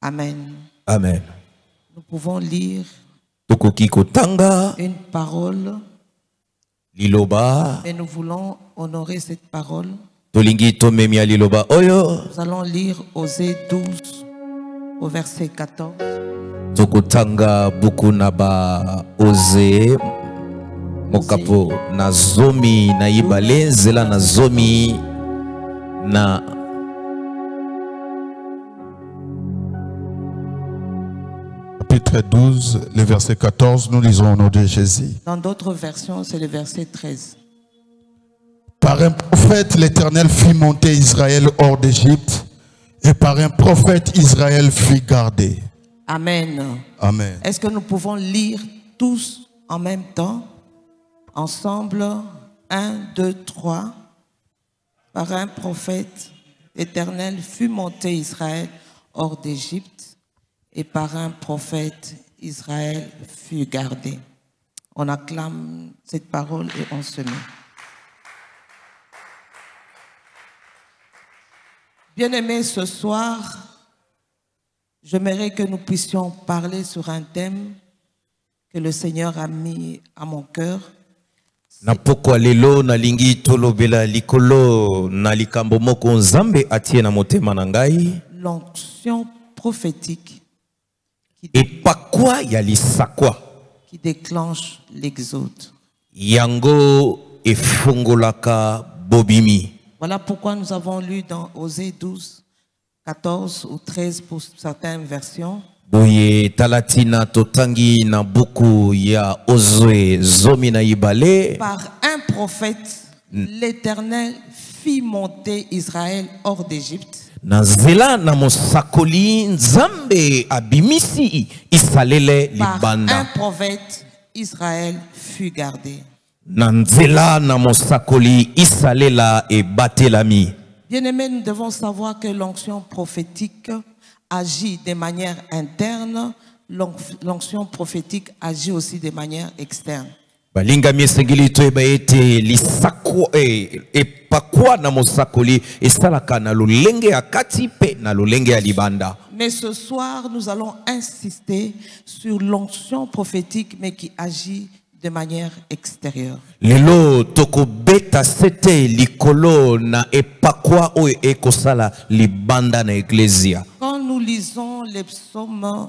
Amen. Amen. Nous pouvons lire une parole. Liloba. Et nous voulons honorer cette parole. Nous allons lire Osée 12 au verset 14. Tokutanga bukunaba Osée mokapo na zomi na ibale nzela na zomi na chapitre 12, le verset 14, nous lisons au nom de Jésus. Dans d'autres versions, c'est le verset 13. Par un prophète, l'Éternel fit monter Israël hors d'Égypte, et par un prophète, Israël fut gardé. Amen. Amen. Est-ce que nous pouvons lire tous en même temps, ensemble? 1, 2, 3. Par un prophète, l'Éternel fut monté Israël hors d'Égypte, et par un prophète, Israël fut gardé. On acclame cette parole et on se met. Bien-aimés, ce soir, j'aimerais que nous puissions parler sur un thème que le Seigneur a mis à mon cœur. Na pokwa lelo na lingi tolobela likolo na likambo moko nzambe atie na motema na ngai. L'onction prophétique qui déclenche l'exode. Yango efungolaka bobimi. Voilà pourquoi nous avons lu dans Osée 12, 14 ou 13 pour certaines versions. Boye talatina totangi na buku ya Ozwe zomi na ibale. Par un prophète, l'Éternel fit monter Israël hors d'Égypte. Nazela na mosakoli nzambe abimisi isalele libanda. Par un prophète, Israël fut gardé. Nanzela na mosakoli isalela e batelami. Bien-aimés, nous devons savoir que l'onction prophétique agit de manière interne, l'onction prophétique agit aussi de manière externe. Balinga miesengili toeba ete lisako pakwa na mosakoli esalaka na lulenge akati pe na lulenge ya libanda. Mais ce soir, nous allons insister sur l'onction prophétique, mais qui agit de manière extérieure. Lelo toko beta sete likolo na epakwa o ekosala libanda na ecclesia. Quand nous lisons les psaumes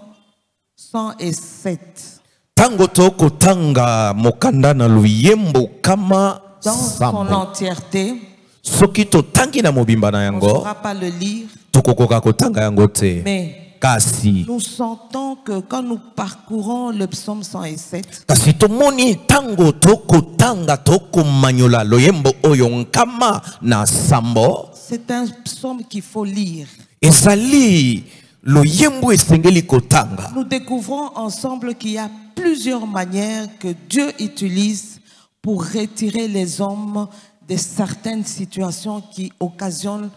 107, tango toko tanga mokanda na luyembo kama dans son entièreté, soki to tangi na mobimba na yango, on ne pourra pas le lire, toko koka kotanga yango te. mais kasi nous sentons que quand nous parcourons le psaume 107, kasi tomoni tango toko tanga toko manyola loyembo oyo nkama na sambo, c'est un psaume qu'il faut lire. Ezali loyembo esengeli kotanga. Nous découvrons ensemble qu'il y a plusieurs manières que Dieu utilise pour retirer les hommes de certaines situations qui occasionnent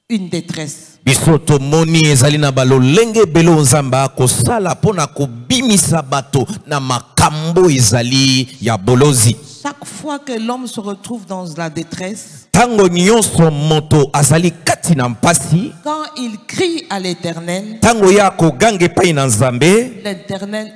une détresse. Bisoto moni ezali na balolenge belo nzamba kosala pona kobimisa bato na makambo ezali ya bolozi. Chaque fois que l'homme se retrouve dans la détresse, tango nyonso moto azali kati na mpasi, quand il crie à l'Éternel, tango ya kogange pai na nzambe, l'Éternel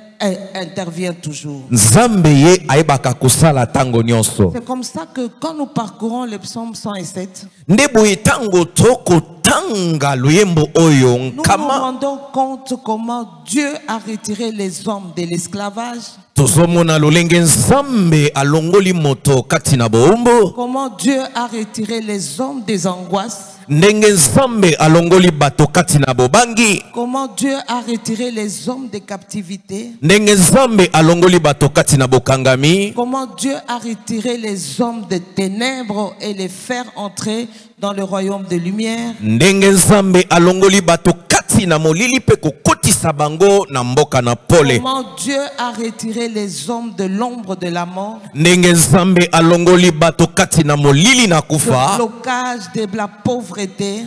intervient toujours. Nzambe ye aibaka kosala tango nyonso. C'est comme ça que quand nous parcourons le psaume 107, ndebo tango toko tanga luyembo oyo nkama, nous nous rendons compte comment Dieu a retiré les hommes de l'esclavage. Tozomona lolenge nzambe alongoli moto kati na boumbo. Comment Dieu a retiré les hommes des angoisses. Ndenge nzambe alongoli bato kati na bobangi. Comment Dieu a retiré les hommes des captivités. Ndenge nzambe alongoli bato kati na bokangami. Comment Dieu a retiré les hommes des ténèbres et les faire entrer dans le royaume de lumière. Ndenge nzambe alongoli bato kati na molili pe kokotisa bango na mboka na pole. Comment Dieu a retiré les hommes de l'ombre de la mort. Ndenge nzambe alongoli bato kati na molili na kufa. Le blocage de la pauvreté.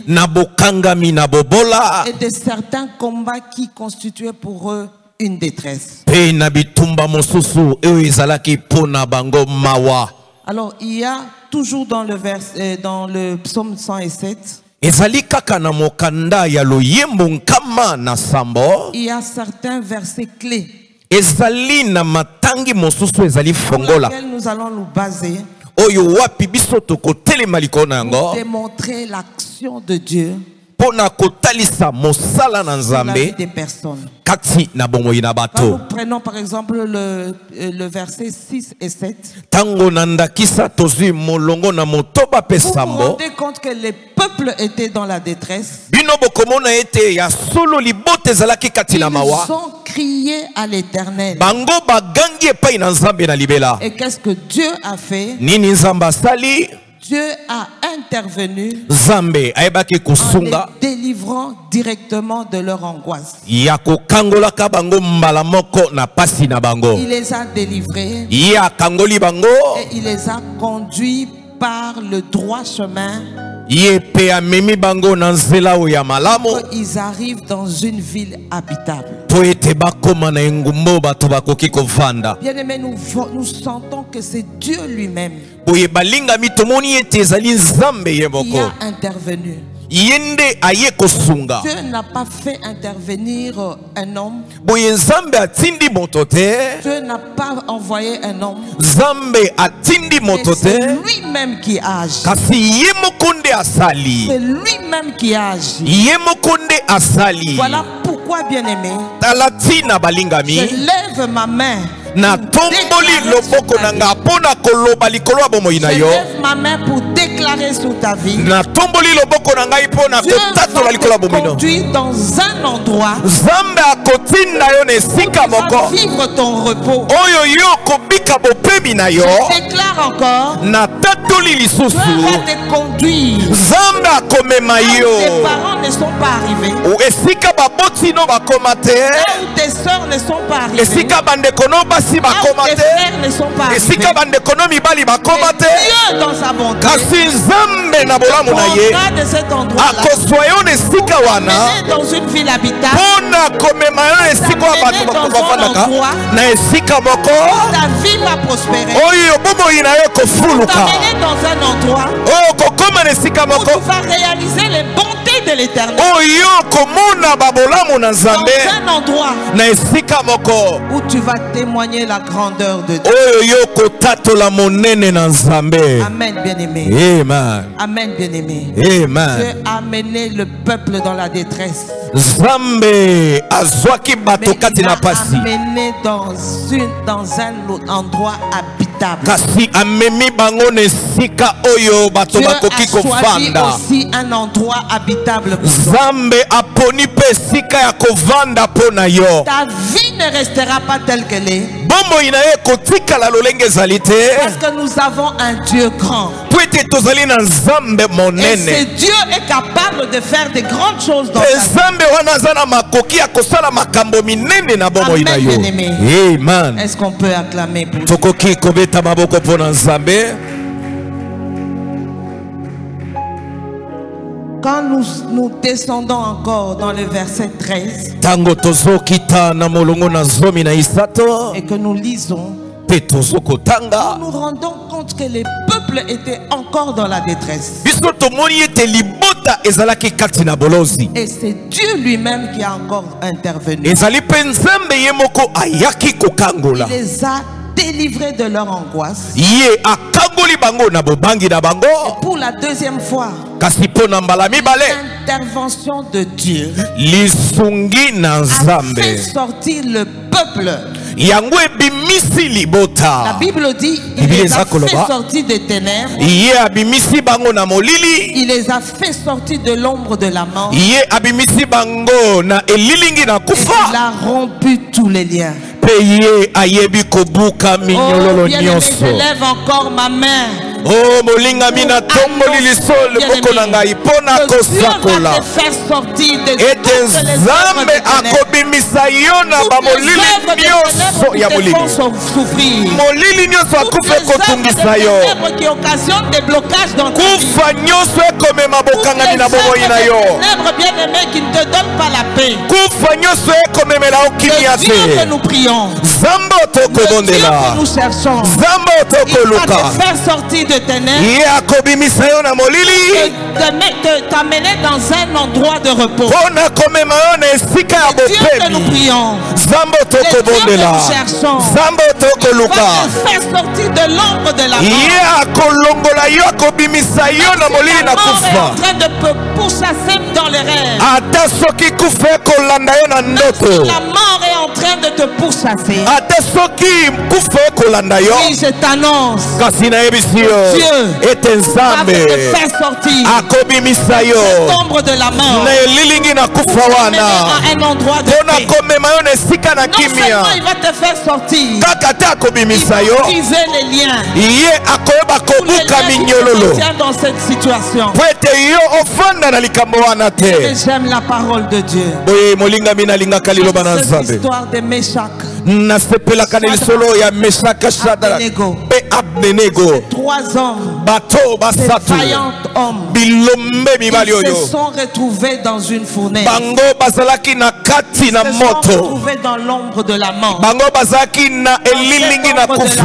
Na bokangami na bobola. Et de certains combats qui constituaient pour eux une détresse. Pe na bitumba mosusu eo ezalaki pona bango mawa. Alors il y a toujours dans le psaume 107 ezali kaka na mokanda ya loyembo nkama na sambo. Il y a certains versets clés Ezali na matangi mosusu ezali fongola. sur lesquels nous allons nous baser Oyo wapi biso tokotelema likolo na yango. pour démontrer l'action de Dieu Pona kotalisa mosala na dans la vie Nzambe des personnes. kati na bomoi na Quand bato. nous prenons par exemple le verset 6 et 7, Tango nandakisa tozwi molongo na motoba pe vous vous sambo. rendez compte que les peuples étaient dans la détresse. Bino bokomona ete ya solo libote ezalaki kati na Ils mawa. ont crié à l'Éternel. Bango bagangi epai na Nzambe na libela. Et qu'est-ce que Dieu a fait? Nini Nzambe asali? Dieu a intervenu Nzambe ayebaki en les kusunga délivrant directement de leur angoisse. ya kokangolaka bango mbala moko na pasi na bango. Il les a délivrés Ya kangoli bango et il les a conduits par le droit chemin. ye pe amemi bango na nzela oyo ya malamu Ils arrivent dans une ville habitable. po ete bakoma na engumba bato bakoki kovanda. Bien-aimés, nous sentons que c'est Dieu lui-même Boye balingami tomoni ete ezali Nzambe ye qui moko. a intervenu. Yende aye kosunga. Dieu n'a pas fait intervenir un homme. Boye Nzambe atindi moto te. Dieu n'a pas envoyé un homme. Nzambe atindi Et moto c'est te. lui-même qui a agi. Kasi ye moko nde asali. C'est lui-même qui a agi. Ye moko nde asali. Voilà pourquoi, bien-aimé, Tala tina je balingami. lève ma main. Na tomboli loboko na nga pona koloba likolo ya bomoi na Je yo. lève ma main pour déclarer sur ta vie. Na tomboli loboko na ngai pona Dieu kotatola likolo ya va te bomoi na yo. conduire dans un endroit. Nzambe akotinda yo na esika Tu vas moko vivre ton repos. oyo yo kobika bopemi na yo. Je déclare encore. Na tatoli Dieu lisusu va te conduire. Nzambe akomema Tes yo parents ne sont pas arrivés. O esika baboti no bakoma te. Là où tes soeurs ne sont pas arrivées. Esika bandeko no basi Là où bakoma tes te. frères ne sont pas arrivés. Esika bandeko no mibali bakoma Et te. Dieu dans sa bonté Kasi Nzambe na bolamu na ye prendra de cet endroit-là. akozwa yo na esika wana Mené dans une ville habitable. mpona komema yo na esika oyo bato bafandaka na esika moko Ta vie va prospérer. oyo bomoi na yo kofuluka T'amener dans un endroit oyo kokoma na esika où moko tu vas réaliser les bontés de l'Éternel. oyo komona babolamu na Dans Nzambe un endroit na esika moko où tu vas témoigner la grandeur de Dieu. oyo yo kotatola monene na Nzambe. Amen, bien-aimé. Amen. Amen, bien-aimé. Amen. Dieu a amené le peuple dans la détresse. Nzambe azwaki bato Mais kati il na a pasi amené dans un autre endroit habitable. kasi amemi bango na esika oyo bato Dieu bakoki a choisi kovanda. aussi un endroit habitable pour toi. Nzambe aponi mpe esika ya kovanda mpo na yo. Ta vie ne restera pas telle qu'elle est. Bomoi na ye kotikala lolenge ezali te Parce que nous avons un Dieu grand. po ete tozali na Nzambe Et ce monene. Dieu est capable de faire de grandes choses dans Mpe ta vie. Nzambe wana aza na makoki ya kosala makambo minene na bomoi na yo. Amen, bien-aimé. Amen. Est-ce qu'on peut acclamer pour lui? Tokoki kobeta maboko mpo na Nzambe. Quand nous descendons encore dans le verset 13 Tango tozokita na molongo na zomi na isato et que nous lisons, pe tozokotanga nous nous rendons compte que les peuples étaient encore dans la détresse. biso tomoni ete libota ezalaki kati na bolozi. Et c'est Dieu lui-même qui a encore intervenu. Ezali mpe Nzambe ye moko ayaki kokangola. Il les a délivrés de leur angoisse. Ye akangoli bango na bobangi na bango. Et pour la deuxième fois, Kasi mpo na mbala mibale l'intervention de Dieu lisungi na a Nzambe fait sortir le peuple. yango ebimisi La libota. Bible dit il Bible les a eza koloba. fait sortir des ténèbres. Ye abimisi bango na molili. Il les a fait sortir de l'ombre de la mort. Ye abimisi bango na elilingi na Et il kufa. a rompu tous les liens. Pe ye ayebi kobuka Oh, minyololo bien-aimé, nyonso. je lève encore ma main. Oh molingami na tomboli lisolo boko na ngai mpona Que Dieu va kosakola te faire sortir de ete toutes les œuvres Nzambe des ténèbres. akobimisa yo na ba molili nyonso ya molili. Molili nyonso akufa ekotungisa yo. Qui occasionne des blocages dans ta vie. Kufa nyonso ekomema bokangani na bomoi na yo. Ténèbres bien-aimé qui ne te donne pas la paix. Kufa nyonso ekomemela okimia te. Dieu que nous prions. Zambo tokobondela. Dieu que nous cherchons. Zambo Il va tokoluka. te faire sortir de ténèbres. Ye akobimisa yo na molili. T'amener dans un endroit de repos. Pona komema yo na esika ya Dieu que nous bopemi. prions. Zambo Dieu que tokobondela. nous cherchons. Zambo Il va tokoluka. te faire sortir de l'ombre de la mort. Ye akolongola yo akobimisa yo na molili na La mort est en kufa. train de pourchasser dans les rêves. Ata soki kufa ekolanda yo na ndoto. La mort est en train de te pourchasser. Ata soki kufa ekolanda yo. Oui, je t'annonce. Kasi nayebisi yo Dieu ete va nzambe te faire sortir akobimisa yo l'ombre de la mort. na elilingi na kufa T'amener wana à un endroit de mpona paix. komema yo na esika na Non kimia. seulement il va te faire sortir, Kaka te il akobimisa va yo, briser les liens. ye akoyeba Tous les kobuka liens qui te minyololo contiennent dans cette situation. po ete yo ofanda na likambo wana Et te. j'aime la parole de Dieu. Boye molingami nalingaka liloba na Cette nzambe, histoire de Meshach, nasepelaka na lisolo ya Meshaka, Shadraka Abednego. mpe Abednego, 3 hommes, bato ces basatu vaillants hommes, bilombe mibali ils oyo se sont retrouvés dans une fournaise. bango bazalaki na kati na Ils se sont moto, retrouvés dans l'ombre de la mort. bango bazalaki na elilingi na kufa,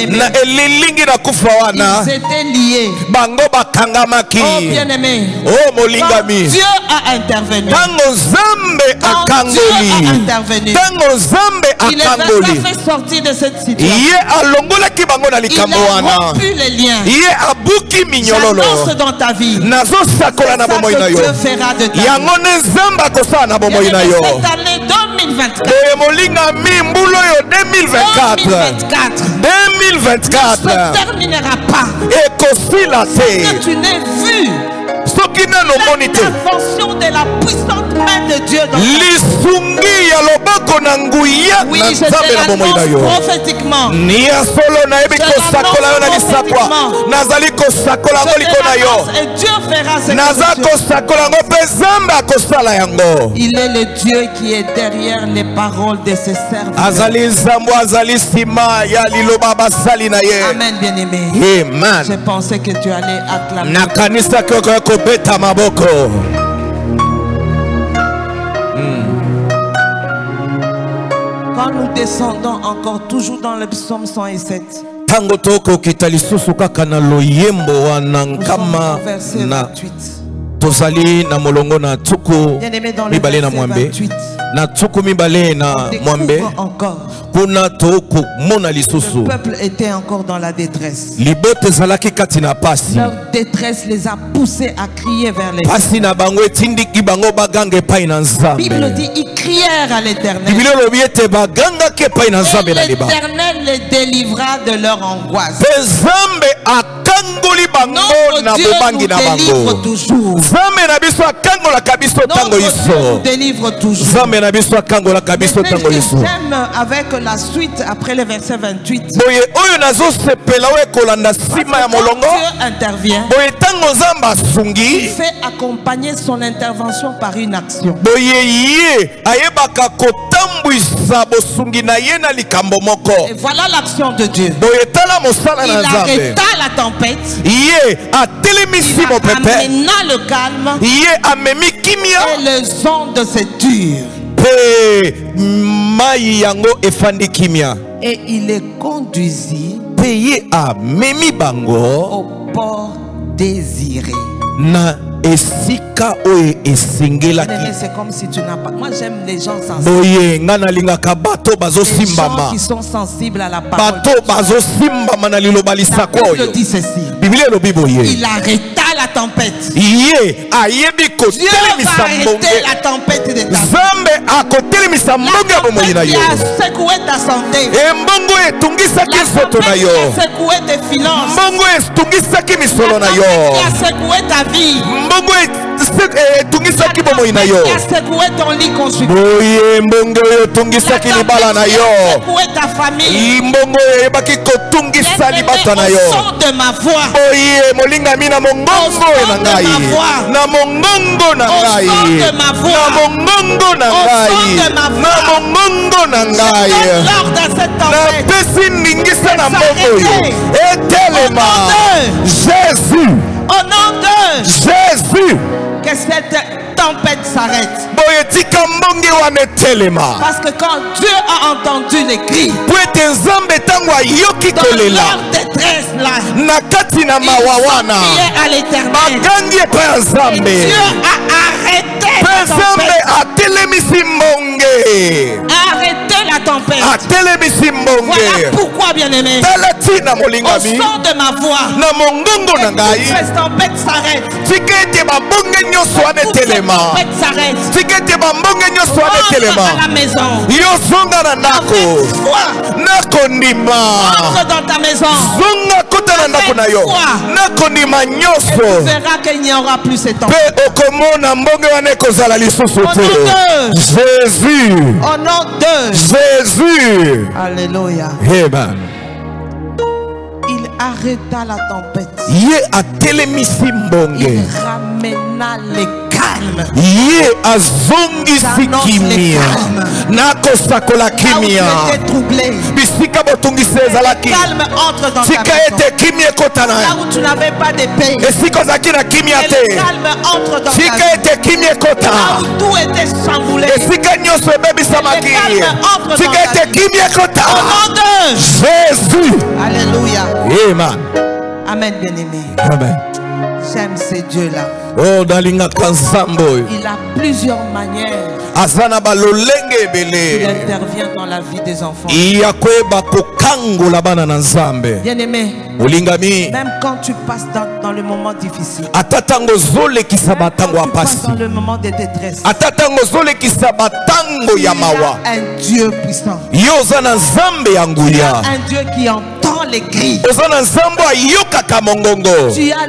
na elilingi na kufa wana Ils étaient liés. bango bakangamaki. Oh bien-aimé, Oh quand molingami, Dieu a intervenu, tango nzambe quand Dieu a akangoli, intervenu, tango nzambe il les a akangoli, fait sortir de cette situation. ye alongolaki bango na Il likambo a wana, rompu les liens. ye abuki minyololo. J'annonce dans ta vie. Nazosakola na C'est ça bomoi na que yo, Dieu fera de ta vie. yango ne nzambe akosala na bomoi na yo. Cette année 2024, Boye molingami mbulu oyo 2024 2024 2024 ne se terminera pas. ekosila te Que tu n'aies vu soki nano omoni te l'intervention de la puissante main de Dieu dans ta vie. lisungi ya loboko na nguya Oui, na je te nzambe na bomoi na l'annonce yo. prophétiquement. Ni ya solo nayebi Je kosakola yo na l'annonce lisakwa, prophétiquement. nazali kosakola yango Je te liko na yo, l'annonce et Dieu fera ce naza que Dieu. kosakola yango mpe nzambe akosala yango. Il est le Dieu qui est derrière les paroles de ses serviteurs. Azali nzambo, azali nsima ya liloba basali na ye. Amen, bien-aimé. Amen. Je pensais que tu allais acclamer. nakanisaki okoya kobeta maboko. Quand nous descendons encore toujours dans le psaume 107, Tango tokokita lisusu kaka na loyembo wana nous sommes nkama au verset na 28. tozali na molongo na tuku Bien-aimé, dans le mibale na verset mwambe 28, na tuku mibale na mwambe découvre encore. kuna tokomona lisusu Le peuple était encore dans la détresse. libote ezalaki kati na pasi, Leur détresse les a poussés à crier vers les cieux. pasi na bango etindiki bango baganga epai na La nzambe. Bible dit ils crièrent à l'Éternel. Biblia elobi ete bagangaki epai na Et nzambe na liba, l'Éternel les délivra de leur angoisse. mpe nzambe akangoli bango Notre na Dieu nous bobangi na délivre bango. toujours. nzambe na biso akangolaka biso ntango Notre Dieu nous iso, délivre toujours. nzambe na biso akangolaka biso Mais ce ntango que iso. j'aime avec la suite après le verset 28, boye oyo nazosepela oyo ekolanda nsima ya quand molongo, Dieu intervient, boye ntango nzambe il asungi, fait accompagner son intervention par une action. boye ye ayebaka kotambwisa bosungi na ye na likambo moko. Et voilà l'action de Dieu. boye tala mosala Il na nzambe, arrêta la tempête, ye atelemisi il mopepe, amena le calme ye amemi kimia, et les ondes se turent. mpe mai yango efandi kimia, Et il les conduisit mpe ye amemi bango au port désiré. na esika oyo esengelaki. Bien-aimé, c'est comme si tu n'as pas. Moi, j'aime les gens sensibles. boye nga nalingaka bato Les gens bazosimbama, qui sont sensibles à la parole. bato bazosimbama na liloba La lisako Bible oyo. dit ceci. Biblia elobi boye Il arrêta la tempête. ye ayebi Dieu va kotelemisa arrêter mbonge, la tempête de ta vie. nzambe akotelemisa La mbonge ya bomoi na tempête qui yo, a secoué ta santé. embongo etungisaki La nzoto na tempête qui yo, a secoué tes finances. mbongo etungisaki La misolo na tempête qui yo, a secoué ta vie. mbongo etungisaki bomoi na yo. Qui a secoué ton lit conjugal. Boye mbongo oyo etungissaki libala na yo. Secoué ta famille. Mbongo oyo eyebaki kotungisa libata na yo. Au son de ma voix. Boye molingami na mongongo na ngai. Na mongongo na ngai. Na mongongo na ngai. Na mongongo na ngai. Na pesi ningisa na mbongo oyo. Etelema. Jésus. Au nom de Jésus. Que cette tempête s'arrête. Parce que quand Dieu a entendu les cris, dans leur détresse là, ils ont prié à l'Éternel. Et Dieu a arrêté la tempête. Voilà pourquoi, bien-aimé, au son de ma voix, que cette tempête s'arrête. À la maison. Entre dans ta maison. Tu verras qu'il n'y aura plus cette tempête. Jésus. Au nom de Jésus. Alléluia. Amen. Il arrêta la tempête. Il ramena les calmes. Ye azongisi kimia nakosakola kimia bisika botungisa ezalaki calme entre dans ta sika ete kimia ekotana là où tu n'avais pas de paix. esika ozalaki na kimia te calme entre dans sika ete kimia ekota là où tout était chamboulé. esika nyonso ebebisamaki sika ete kimia ekota au nom de Jésus. Alléluia. Amen. Amen, bien-aimé. Amen. J'aime ces dieux-là. Oh, dalinga kanzambo. Il a plusieurs manières. Azana balolenge ebele. Il intervient dans la vie des enfants. Iyakweba kokangola bana na nzambe. Bien-aimé. Olingami. Même quand tu passes dans le moment difficile. Atatango zole kisabatango apasi. Dans le moment de détresse. Atatango zole kisabatango yamawa. Un Dieu puissant. Yozana nzambe yanguya. Un Dieu qui entend les cris. Ozana nzambo ayokaka mongongo. Tu as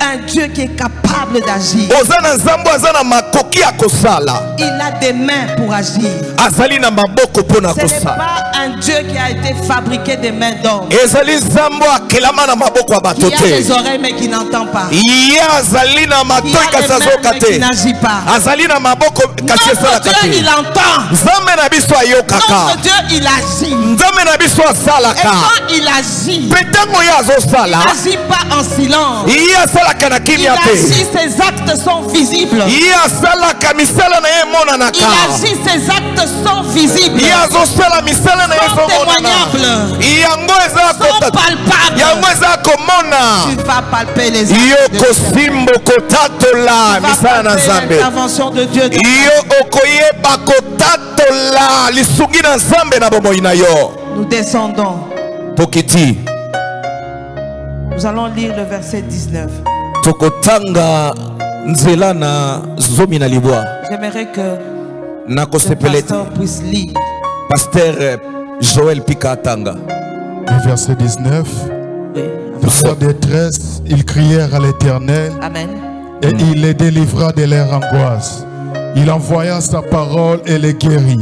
un Dieu qui est capable d'agir. Ozana nzambo azana makoki akosala. Il a des mains pour agir. Azali na maboko pona kosala. Ce n'est kosala. pas un Dieu qui a été fabriqué des mains d'homme. Ezali nzambo akelama na maboko ya bato Qui a te. des oreilles mais qui n'entend pas. Ye azali na Qui matoi a des kasi mains azoka mais qui te. n'agit pas. Azali na maboko kasi Notre esalaka Dieu, te. il entend. Nzambe na biso ayokaka. Notre Dieu, il agit. Nzambe na biso Et asalaka. quand il agit, Mpe ntango ye il azosala n'agit pas en silence. ye asalaka na Il kimia te. agit, ses actes sont visibles. Ye asalaka misala na ye Il emonanaka. agit, ses actes sont visibles. Ye azosala misala na ye Sont ezomonana. témoignables. Yango eza Sont kota- palpables. yango eza komona. Tu vas palper les actes Yo de Dieu. kosimbo kotatola Tu vas misala na palper nzambe. l'intervention de Dieu. Yo okoyeba kotatola lisugi na nzambe na bomoi na yo. Nous descendons. Pokiti Nous allons lire le verset 19. tokotanga nzela na zomi na libwa. J'aimerais que le Nakosepeleti pasteur puisse lire. Pasteur Joël Pika Atanga. Le verset 19. Oui. Dans leur détresse, ils crièrent à l'Éternel Amen. et il les délivra de leur angoisse. Il envoya sa parole et les guérit.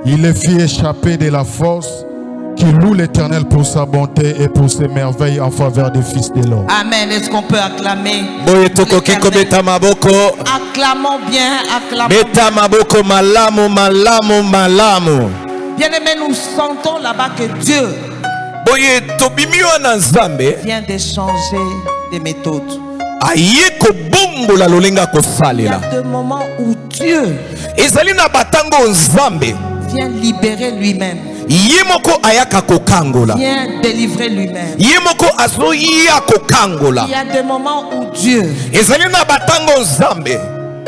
Il les fit échapper de la fosse. Qui loue l'Éternel pour sa bonté et pour ses merveilles en faveur des fils de l'homme. Amen. Est-ce qu'on peut acclamer? Boye tokoki kobeta maboko. Acclamons bien, acclamons. Beta maboko malamu malamu malamu. Bien-aimés, nous sentons là-bas que Dieu Boye tobimi wana nzambe vient de changer des méthodes. aye kobongola lolenga Il y a kosalela. des moments où Dieu Ezali na batango nzambe vient libérer lui-même, ye moko ayaka kokangola. vient délivrer lui-même. Ye moko azoya kokangola. Il y a des moments où Dieu, Ezali na batango nzambe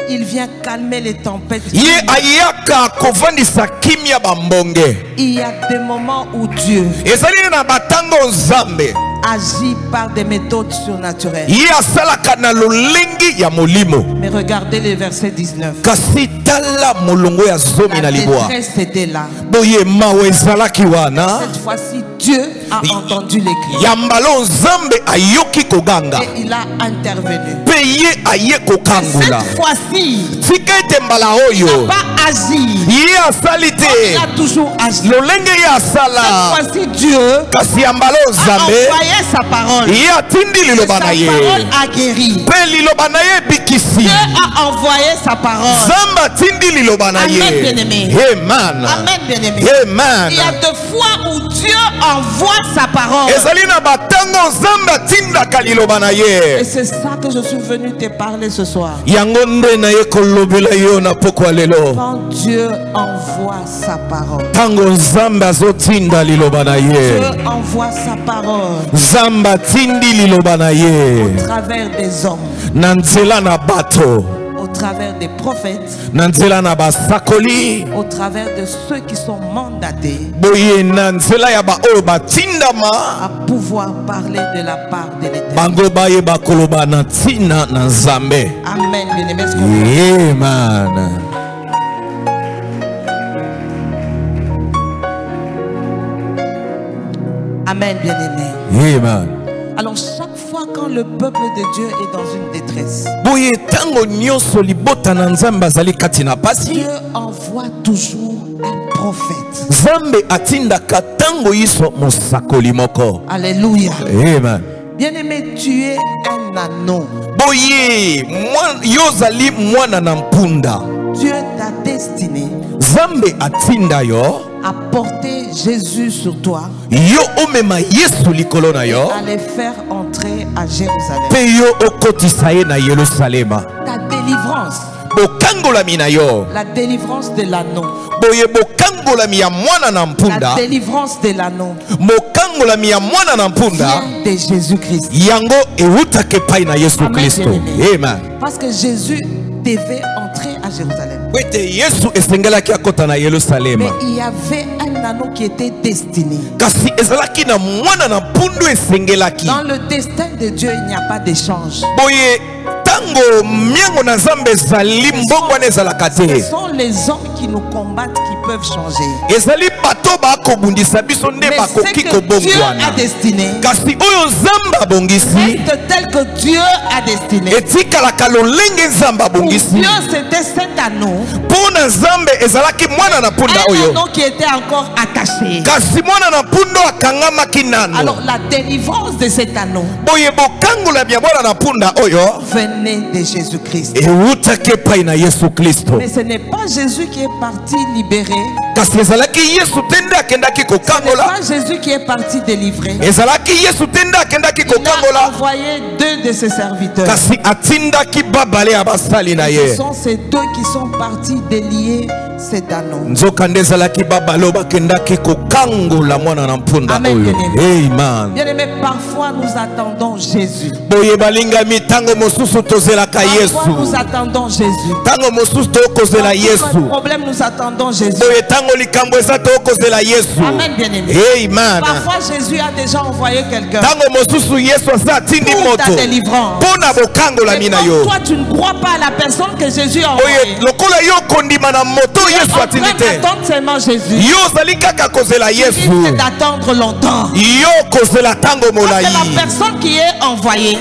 il vient calmer les tempêtes. ye ayaka kovandisa kimia bambonge. Il y a des moments où Dieu, Ezali na batango nzambe agit par des méthodes surnaturelles. Mais regardez le verset 19. La détresse était là. Cette fois-ci, Dieu a entendu les cris. Et il a intervenu. Cette fois-ci, il n'a pas agi. Il a toujours agi. Cette fois-ci, Dieu a envoyé sa parole. Et sa parole a guéri. Dieu a envoyé sa parole. Amen, bien-aimé. Amen, bien-aimé. Il y a deux fois où Dieu envoie sa parole. Et c'est ça que je suis venu te parler ce soir. Quand Dieu envoie sa parole, Dieu envoie sa parole au travers des hommes, au travers des prophètes, au travers de ceux qui sont mandatés à pouvoir parler de la part de l'Éternel. Amen, bien-aimés. Amen. Amen, bien-aimés. Amen. Alors chaque fois quand le peuple de Dieu est dans une détresse, Dieu envoie toujours un prophète. Alléluia. Amen. Bien-aimé, tu es un anneau. Dieu t'a destiné à porter Jésus sur toi et à les faire entrer à Jérusalem. Ta délivrance, la délivrance de l'anneau, la délivrance de l'anneau vient de Jésus-Christ. Amen. Parce que Jésus devait entrer à Jérusalem. Mais il y avait un anneau qui était destiné. Dans le destin de Dieu, il n'y a pas d'échange. Ce sont les hommes qui nous combattent qui peuvent changer. Mais ce que Dieu a destiné reste tel que Dieu a destiné. Pour Dieu, c'était cet anneau. Un anneau qui était encore attaché. Alors la délivrance de cet anneau venait de Jésus-Christ. Mais ce n'est pas Jésus qui est parti libérer. Ce n'est pas Jésus qui est parti délivrer. Il a envoyé deux de ses serviteurs. Ce sont ces deux qui sont partis délier cet anneau. Amen, bien-aimé. Bien-aimé, parfois nous attendons Jésus. Parfois nous attendons Jésus. Dans le problème, nous attendons Jésus. Amen, bien-aimé. Parfois Jésus a déjà envoyé quelqu'un pour ta délivrance. Et quand toi tu ne crois pas à la personne que Jésus a envoyée, tu es en train d'attendre seulement Jésus. C'est d'attendre longtemps. Parce que la personne qui est envoyée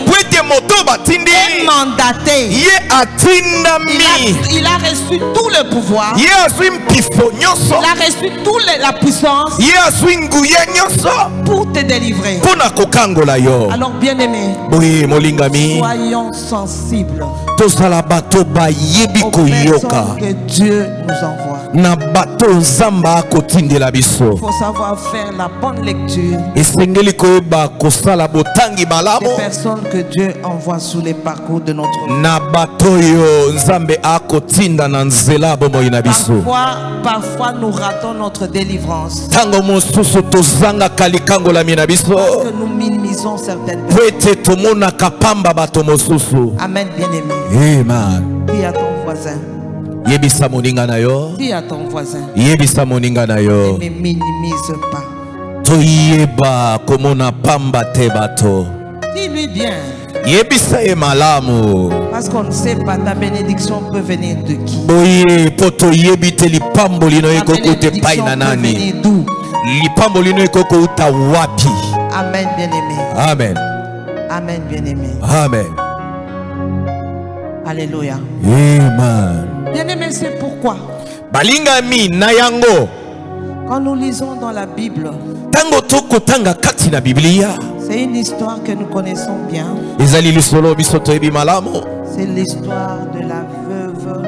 est mandatée. Il a reçu tout le pouvoir. Il a reçu toute la puissance pour te délivrer. Alors bien aimé, soyons sensibles aux personnes que Dieu nous envoie. Il faut savoir faire la bonne lecture des personnes que Dieu envoie sous les parcours de notre vie. Parfois nous ratons notre délivrance parce que nous minimisons certaines personnes. Amen, bien-aimé. Dis à ton voisin. Dis à ton voisin. Ne me minimise pas. Toyeba komona pamba te bato. Dis-lui bien. Yebisa e malamu. Parce qu'on ne sait pas ta bénédiction peut venir de qui. Boye poto yebite lipambo lino eko kote pai na Ta bénédiction peut nani. venir d'où? Lipambo lino eko uta wapi. Amen, bien-aimé. Amen. Amen, bien-aimé. Amen. Alléluia. Amen. Bien-aimé, c'est pourquoi Balinga mi na yango. quand nous lisons dans la Bible, Tango toko tanga kati na Biblia. c'est une histoire que nous connaissons bien. Ezali lisolo bisoto ebi malamu. C'est l'histoire de la veuve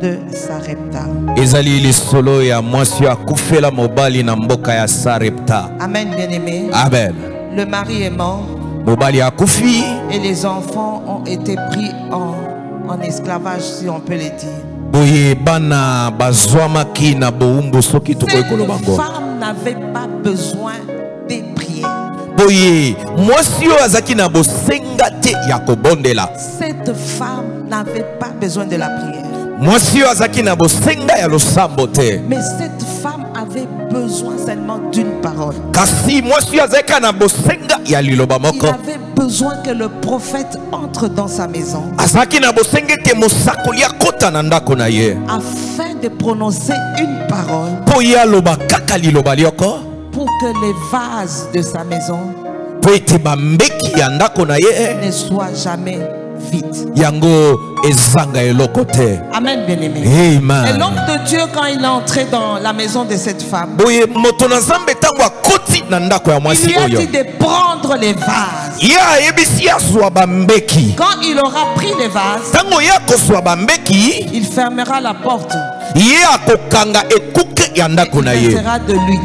de Sarepta. Ezali lisolo ya mwasi akufela mobali na mboka ya Sarepta. Amen, bien-aimé. Amen. Le mari est mort Mobali akufi. et les enfants ont été pris en esclavage, si on peut le dire. Boye bana bazwamaki na boumbu soki tokoki koloba Cette ngo. femme n'avait pas besoin des prières. Boye mwasi oyo azaki na bosenga te ya kobondela. Cette femme n'avait pas besoin de la prière. Mwasi oyo azaki na bosenga ya losambo te. Mais cette femme avait besoin seulement d'une parole. Kasi mwasi oyo azaki na bosenga ya liloba Il moko. avait besoin que le prophète entre dans sa maison Azaki na bosenga te mosakoli akota na ndako na ye. afin de prononcer une parole Po ye aloba kaka liloba lioko. pour que les vases de sa maison Po ete bambeki ya ndako na ye ne soient jamais vides. yango ezanga eloko te. Amen, bien-aimé. Amen. Et l'homme de Dieu, quand il est entré dans la maison de cette femme, Boye moto na Nzambe tango akoti na ndako ya il mwasi lui a oyo. dit de prendre les vases. Ye ayebisi azwa bambeki. Quand il aura pris les vases, Tango ye akozwa bambeki, il fermera la porte. ye akokanga ekuke ya ndako na Il ye. versera de lui.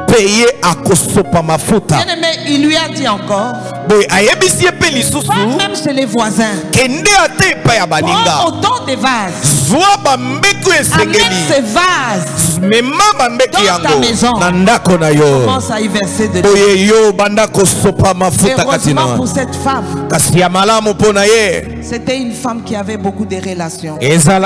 Pe ye akosopa mafuta. Bien-aimé, il lui a dit encore, Boye ayebisi ye pe lisusu va même chez les voisins, kende ate epai ya prends baninga. autant de vases. Zwa bambeki oyo Amène esengeli. ces vases. Mema bambeki Dans ta yango maison. na ndako na yo. Commence à y verser de l'huile. Boye yo banda kosopa mafuta kati Heureusement na. pour cette femme, Kasi ya malamu mpo na ye. c'était une femme qui avait beaucoup de relations.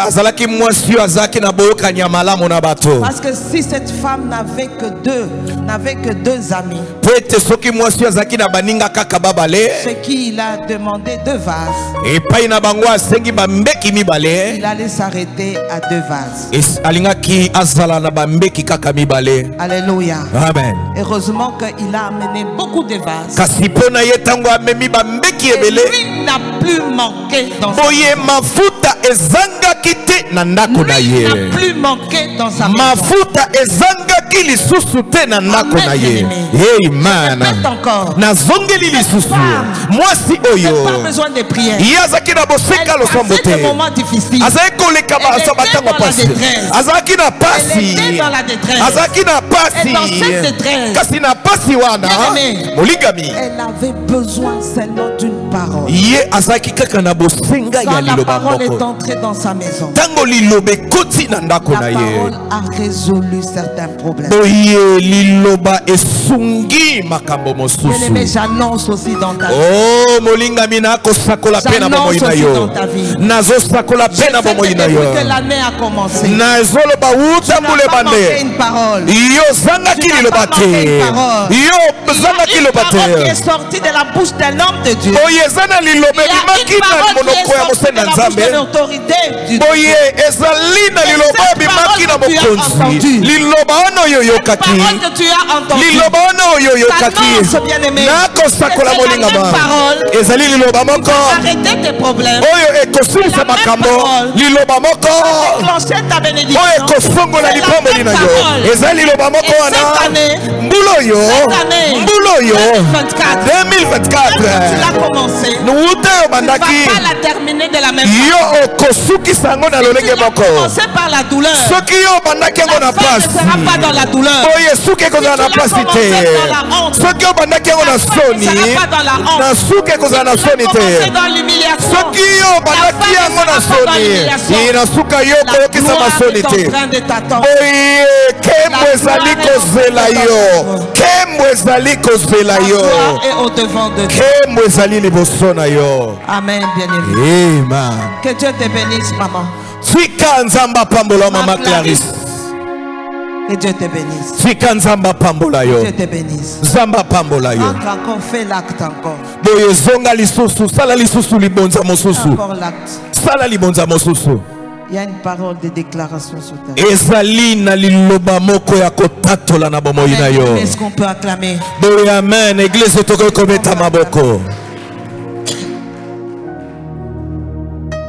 Azalaki mwasi oyo azalaki na boyokani ya malamu na bato. Parce que si cette femme n'avait que deux amis, Po ete soki mwasi oyo azalaki na baninga kaka babale, ce qui il a demandé 2 vases, epai na bango asengi bambeki mibale, il allait s'arrêter à 2 vases. alingaki azala na bambeki kaka mibale. Alléluia. Amen. Heureusement qu'il a amené beaucoup de vases. Kasi mpo na ye ntango amemi bambeki Et ebele, lui n'a plus manqué dans sa boye mafuta ezangaki te na ndako na Lui ye. n'a plus manqué dans sa maison. Mafuta ezangaki lisusu te na ndako na ye. Amen. Répète encore. Nazongeli lisusu mwasi Il oyo n'a pas besoin de prière. ye azalaki na Elle bosenga losambo passait des te. moments difficiles. Azalaki koleka Elle était batango dans la pasi. détresse. Azalaki na Elle pasi. était dans la détresse. Azalaki na Et dans cette pasi. détresse, Kasi na pasi wana Bien-aimé. molingami elle avait besoin seulement d'une parole. ye azalaki kaka na bosenga ya Quand la liloba parole est moko. entrée dans sa maison, Ntango liloba ekoti na ndako la na ye, parole a résolu certains problèmes. boye liloba esungi makambo Bien-aimé, mosusu. j'annonce aussi dans ta vie. Oh molingami nakosakola pe na bomoi na J'annonce yo. aussi dans ta vie. nazosakola Je pe na sais bomoi que na yo. depuis que l'année a commencé, nazoloba wuta tu n'as mbule pas manqué bande une parole. yo zangaki Tu n'as liloba pas manqué te une parole. yo Il y zangaki a une liloba parole qui te est sortie de la bouche d'un homme de Dieu. boye eza na liloba Il y a ebimaki une na parole qui monoko est ya sortie de mosenda la bouche nzambe. de l'autorité du boye ezali na Et liloba cette ebimaki na parole que tu as mokonzi entendue. liloba wana oyo oyokaki parole que tu as entendue. liloba wana oyo oyokaki T'annonce, bien-aimé. nakosakola C'est la molingama même parole. ezali liloba moko Arrêtez tes problèmes. oyo ekosilisa C'est la même makambo parole. liloba moko Déclenchez ta bénédiction. oyo ekofongola C'est la lipamboli na même yo parole. eza liloba moko Et wana cette année, mbula oyo cette année, mbula oyo 2024, 2024 tu l'as commencé. nuuta oyo Tu ne vas bandaki pas la terminer de la même yo façon. okosukisa yango na Tu lolenge l'as moko commencé par la douleur. soki yo obandaki yango na La fin ne pasi sera pas dans la douleur. oyo suki ekozala na Si tu l'as pasi commencé te dans la honte, soki obandaki yango na la fin soni ne sera pas dans la honte. na suki ekozala na Tu l'as soni commencé te dans l'humiliation. soki yo obandaki La fin yango ne na sera pas dans soni l'humiliation. na suka yo La koyokisa gloire masoni est te en train de t'attendre. oye nkembo La ezali gloire est kozela en train de yo t'attendre. nkembo ezali kozela La yo gloire est au devant de Dieu. nkembo ezali liboso na yo. Amen, bien-aimé. Amen. Que Dieu te bénisse, maman. tika nzambe apambola mama Clarisse. Que Dieu te bénisse. Tika nzamba pambola yo. Dieu te bénisse. Nzamba pambola yo. Encore, fais l'acte encore. Boye zonga lisusu, sala lisusu libonza mosusu. Encore l'acte. Sala libonza mosusu. Il y a une parole de déclaration sur ta vie. Ezali na liloba moko ya kotatola na bomoi na yo. Est-ce qu'on peut acclamer? Boye amen, église toko kometa maboko.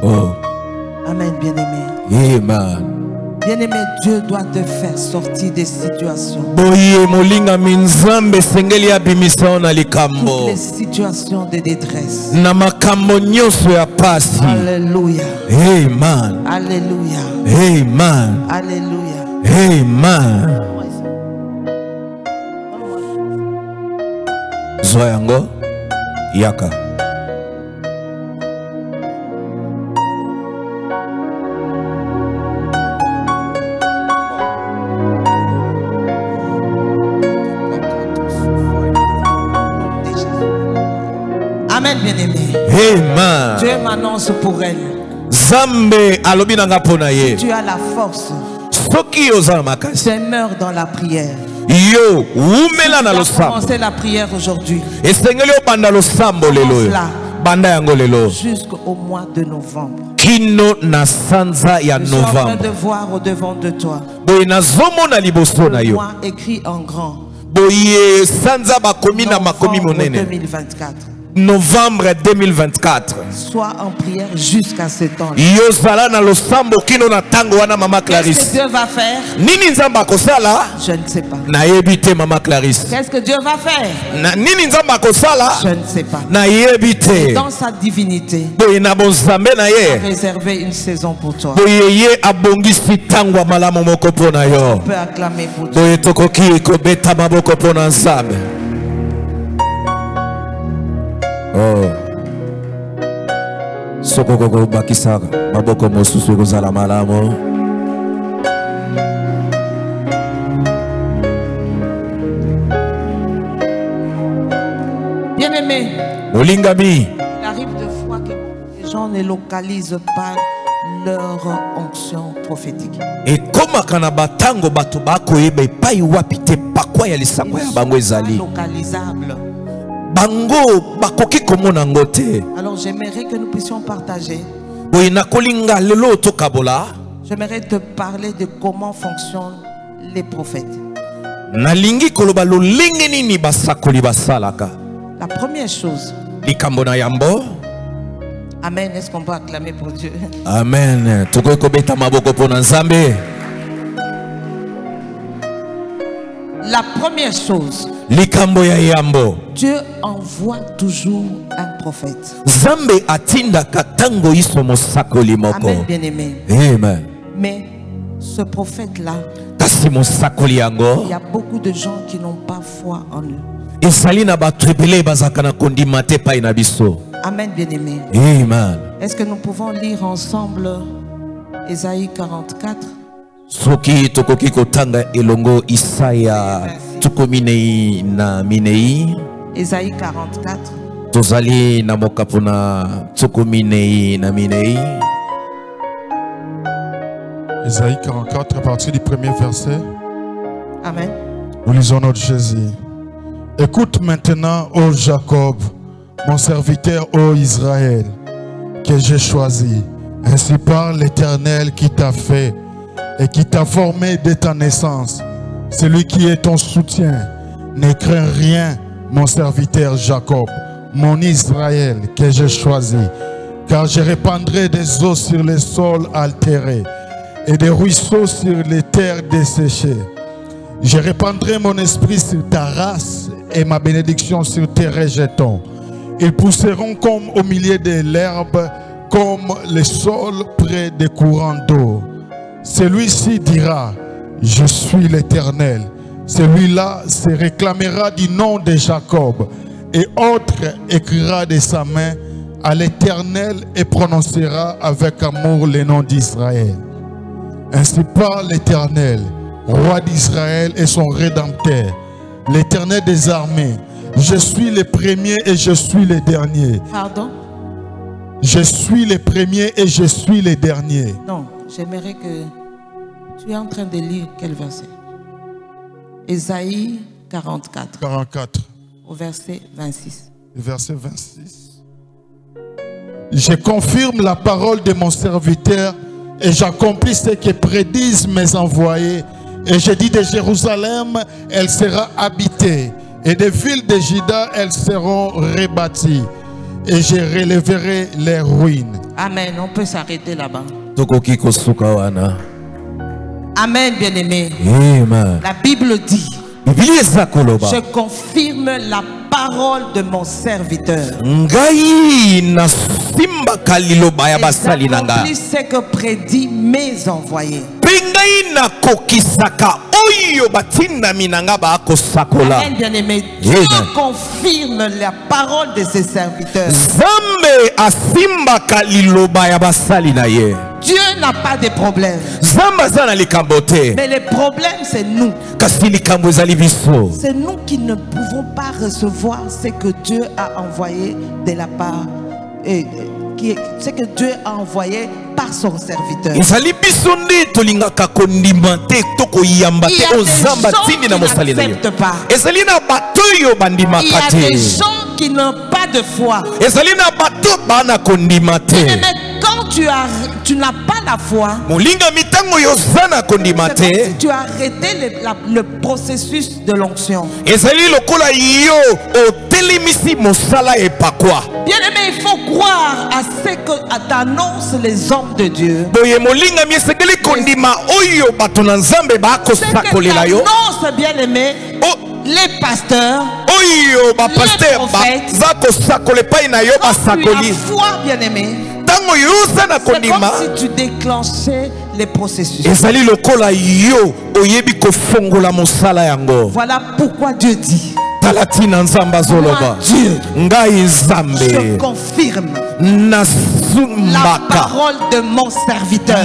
Oh. Amen, bien-aimé. Amen. Bien-aimé, Dieu doit te faire sortir des situations. Boye molinga minzambe sengeli abimisa na likambo. Toutes les situations de détresse. Na makambo nyonso ya pasi. Alléluia. Amen. Alléluia. Amen. Alléluia. Amen. Zoyango yaka. Amen, bien-aimé. Amen. Dieu m'annonce pour elle. Zambe alobinanga pona ye. Tu as la force. Soki ozala makasi. Tu meurs dans la prière. Yo umela na Tu as losambo. commencé la prière aujourd'hui. Esengeli obanda losambo lelo yo. Banda yango lelo. Jusqu'au mois de novembre. Kino na sanza ya Je suis en train novembre. de voir au devant de toi. Boye nazomona liboso na Le yo. mois écrit en grand. Boye sanza bakomi na makomi Novembre monene. 2024. Novembre 2024. Sois en prière jusqu'à ce temps. Yo zala na losambo kino na tango wana mama Qu'est-ce que Clarisse. Dieu va faire? Nini nzamba kosala? Je ne sais pas. Na yebite mama Clarisse. Qu'est-ce que Dieu va faire? Na nini nzamba kosala? Je ne sais pas. Na yebite. Dans sa divinité, Boye na bonzambe na il a ye. réservé une saison pour toi. Boye ye abongisi tango malamu moko pona yo. On peut acclamer pour Dieu. Boye tokoki kobeta maboko pona nzambe. Oh. Soko koko bakisaka maboko mosusu kozala malamu. Bien-aimé, Molingami. il arrive de fois que les gens ne localisent pas leur onction prophétique. Et koma kana batango bato bakoyeba epai wapi te pakwa ya lisako ya bango ezali. Localisable. Bango bakoki komona ngo te. Alors j'aimerais que nous puissions partager. Boye nakolinga lelo tokabola. J'aimerais te parler de comment fonctionnent les prophètes. Nalingi koloba lolenge nini basakoli basalaka. La première chose. Likambo na yambo. Amen. Est-ce qu'on peut acclamer pour Dieu? Amen. Tokoki kobeta maboko pona nzambe. La première chose. Likambo ya yambo. Dieu envoie toujours un prophète. Zambe atinda katango iso mosakoli moko. Amen, bien-aimé. Amen. Mais ce prophète-là, Kasi mosakoli yango. il y a beaucoup de gens qui n'ont pas foi en eux. Ezali na bato ebele bazaka na kondima te pai na biso. Amen, bien-aimé. Amen. Est-ce que nous pouvons lire ensemble Ésaïe 44? Soki tokoki kotanga elongo Isaya tukominei na minei. Ésaïe 44. Tozali na mokapona tukominei na minei. Ésaïe 44, à partir du premier verset. Amen. Nous lisons notre Jésus. Écoute maintenant, ô Jacob, mon serviteur, ô Israël, que j'ai choisi. Ainsi parle l'Éternel qui t'a fait et qui t'a formé dès ta naissance. Celui qui est ton soutien. Ne crains rien, mon serviteur Jacob, mon Israël que j'ai choisi. Car je répandrai des eaux sur les sols altérés et des ruisseaux sur les terres desséchées. Je répandrai mon esprit sur ta race et ma bénédiction sur tes rejetons. Ils pousseront comme au milieu de l'herbe, comme les sols près des courants d'eau. Celui-ci dira, je suis l'Éternel. Celui-là se réclamera du nom de Jacob, et autre écrira de sa main à l'Éternel et prononcera avec amour le nom d'Israël. Ainsi parle l'Éternel, roi d'Israël et son rédempteur, l'Éternel des armées. Je suis le premier et je suis le dernier. Pardon? Je suis le premier et je suis le dernier. Non, j'aimerais que... Tu es en train de lire quel verset? Ésaïe 44. 44. Au verset 26. Verset 26. Je confirme la parole de mon serviteur et j'accomplis ce que prédisent mes envoyés. Et je dis de Jérusalem, elle sera habitée. Et des villes de Juda, elles seront rebâties. Et je relèverai les ruines. Amen. On peut s'arrêter là-bas. Amen, bien-aimé. La Bible dit, je confirme la parole de mon serviteur. J'accomplis ce que prédit mes envoyés. Amen, bien-aimé. Dieu confirme la parole de ses serviteurs. Dieu n'a pas de problème. Mais le problème, c'est nous. C'est nous qui ne pouvons pas recevoir ce que Dieu a envoyé de la part. Ce que Dieu a envoyé par son serviteur. Il y a des gens qui n'acceptent pas. Il y a des gens qui n'ont pas de foi. Mais quand tu n'as pas la foi, tu as arrêté le processus de l'onction. Bien-aimé, il faut croire à ce que t'annoncent les hommes de Dieu. Ce que t'annoncent, bien-aimé, les pasteurs, les prophètes. Quand tu as foi, bien-aimé, c'est comme si tu déclenchais les processus. Voilà pourquoi Dieu dit, moi, Dieu, je confirme la parole de mon serviteur.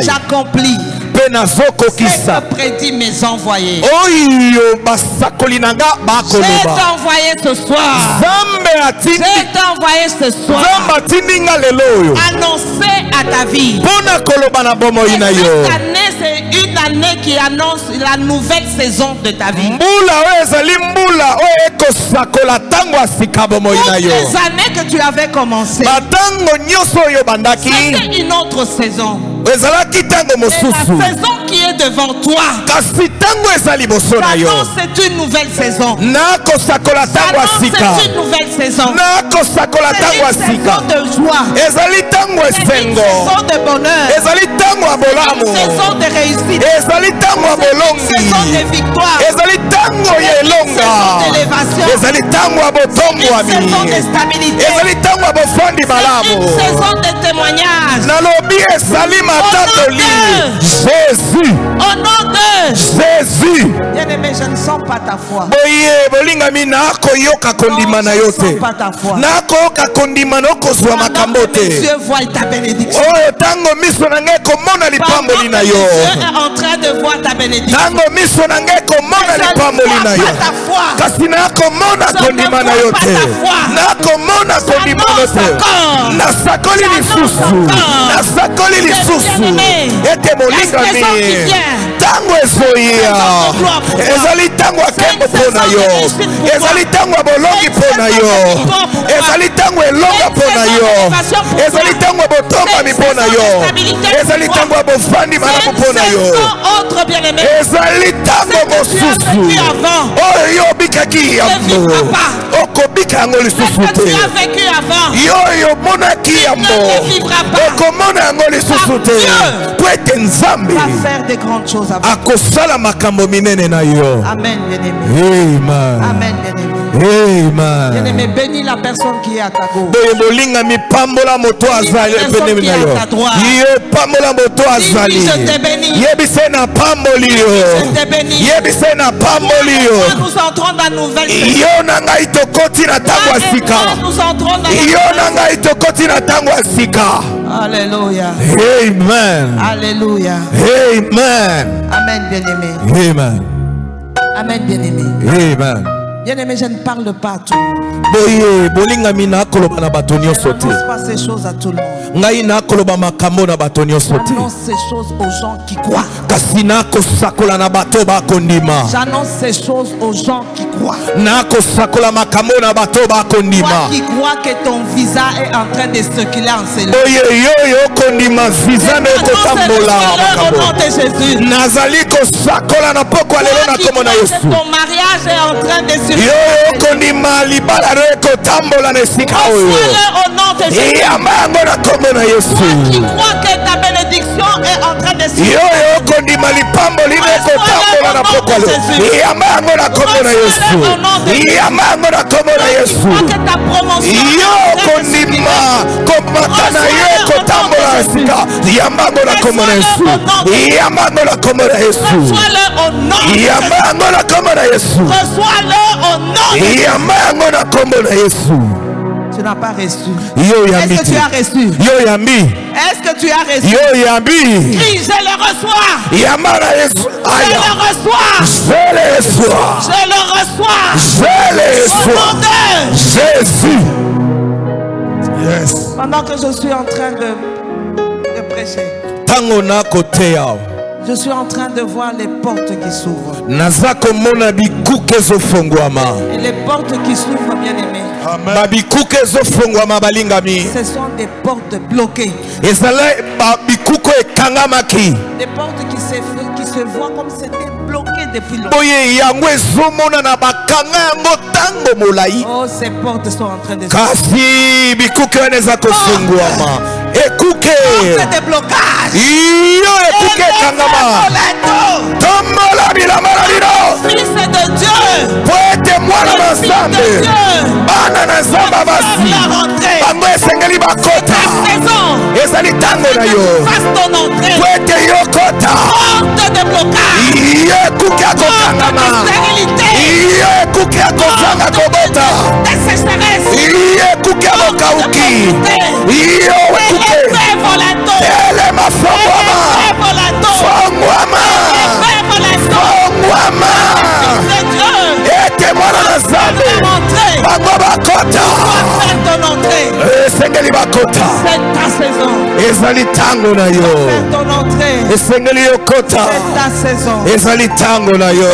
J'accomplis ce que prédit mes envoyés. J'ai envoyé ce soir. J'ai envoyé ce soir. Annoncer à ta vie. Cette année, c'est une année qui annonce la nouvelle saison de ta vie. Toutes les années que tu avais commencé, c'était une autre saison. C'est la saison qui est devant toi. J'annonce, c'est une nouvelle saison. J'annonce, c'est une nouvelle saison. C'est une saison de joie. C'est une saison de bonheur. C'est une saison de réussite. C'est une saison de victoire. C'est une saison d'élévation. C'est une saison de stabilité. C'est une saison de témoignage. Jésus. Au nom de Jésus. Bien-aimé, je ne sens pas ta foi. Je ne sens pas ta foi. Dieu voit ta bénédiction. Dieu est en train de voir ta bénédiction. Je ne vois pas ta foi. Je ne vois pas ta foi. Tango ezoia ezali tango akembo pona yo ezali tango bolongi pona yo ezali tango elonga pona yo ezali tango botomba mipona yo ezali tango bofandi malamu pona yo ezali tango mosusu oyo bikaki yango okobika yango lisusu te yo monaki yango okomona yango lisusu te po ete nzambe akosala makambo minene na yo. Amen, bien-aimé. Amen. Amen, bien-aimé. Amen. Bien-aimé, bénis la personne qui est à ta gauche. Bolinga pambola moto azali pene na yo. Yo pambola moto azali. Je te bénis. Yebise na pamboli yo. Je te bénis. Yebise na pamboli yo. Nous entrons dans nouvelle saison. Yo nanga itokoti na tango asika. Nous entrons dans yo nanga itokoti na tango asika. Alléluia. Amen. Alléluia. Amen. Amen, bien-aimé. Amen. Amen, bien-aimé. Amen. Bien-aimé, je ne parle pas à tout le monde. N'annonce pas ces choses à tout le monde. Annonce J'annonce ces choses aux gens qui croient. J'annonce ces choses aux gens qui croient. Toi qui crois que ton visa est en train de circuler en cellule. Au nom de Jésus. Ton mariage est en train de circuler. Reçois-le au nom de Jésus. Toi qui crois que ta bénédiction est en train de circuler. Tu n'as pas reçu. Est-ce que tu as reçu? Est-ce que tu as reçu? Crie, je le reçois. Je le reçois. Je le reçois. Au nom de Jésus. Yes. Pendant que je suis en train de prêcher, je suis en train de voir les portes qui s'ouvrent. Et les portes qui s'ouvrent, bien aimés, ce sont des portes bloquées. Des portes qui se voient comme c'était bloqué depuis longtemps. Oh, ces portes sont en train de Écoutez. C'est des blocages. Fils de Dieu. C'est ta saison. Ezali tango na yo. Ton entrée. Esengeli yokota. C'est ta saison. Ezali tango na yo.